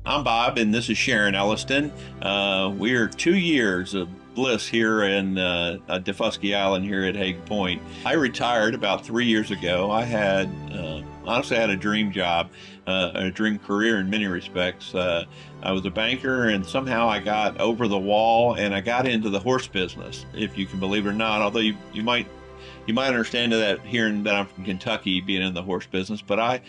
I'm Bob, and this is Sharon Elliston. We're 2 years of bliss here in Defusky Island here at Hague Point. I retired about 3 years ago. Honestly, I had a dream job, a dream career in many respects. I was a banker, and somehow I got over the wall, and I got into the horse business, if you can believe it or not. Although you might understand that hearing that I'm from Kentucky, being in the horse business, but I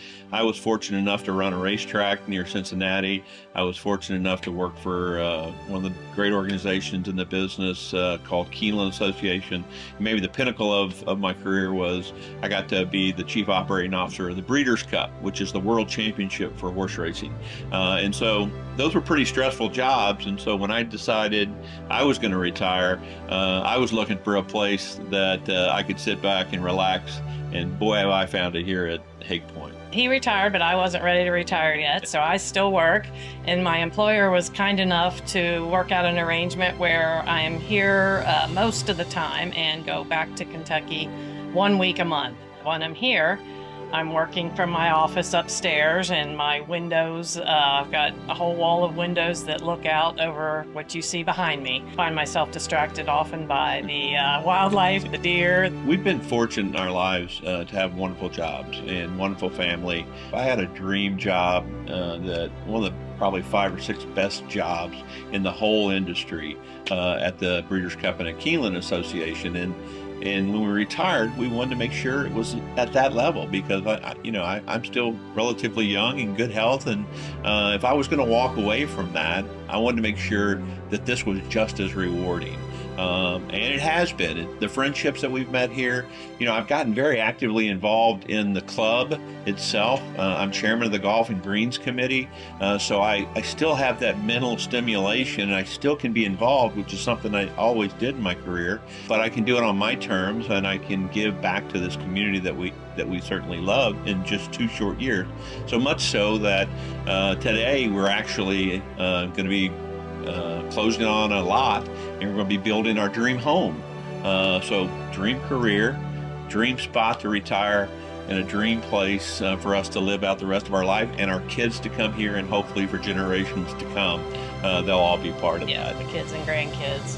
was fortunate enough to run a racetrack near Cincinnati. I was fortunate enough to work for one of the great organizations in the business called Keeneland Association. Maybe the pinnacle of my career was I got to be the chief operating officer of the Breeders' Cup, which is the world championship for horse racing. And so those were pretty stressful jobs. And so when I decided I was going to retire, I was looking for a place that I could sit back and relax. And boy, have I found it here at Hague Point. He retired, but I wasn't ready to retire yet, so I still work. And my employer was kind enough to work out an arrangement where I am here most of the time and go back to Kentucky 1 week a month. When I'm here, I'm working from my office upstairs, and my windows, I've got a whole wall of windows that look out over what you see behind me. I find myself distracted often by the wildlife, the deer. We've been fortunate in our lives to have wonderful jobs and wonderful family. I had a dream job that one of the probably 5 or 6 best jobs in the whole industry at the Breeders' Cup and at Keeneland Association. And when we retired, we wanted to make sure it was at that level because I'm still relatively young and good health, and if I was going to walk away from that, I wanted to make sure that this was just as rewarding. And it has been. The friendships that we've met here, I've gotten very actively involved in the club itself. I'm chairman of the Golf and Greens Committee, so I still have that mental stimulation, and I still can be involved, which is something I always did in my career, but I can do it on my terms, and I can give back to this community that we certainly love in just 2 short years. So much so that today we're actually going to be closing on a lot, and we're going to be building our dream home. So dream career, dream spot to retire, and a dream place for us to live out the rest of our life, and our kids to come here, and hopefully for generations to come, they'll all be part of that. The kids and grandkids.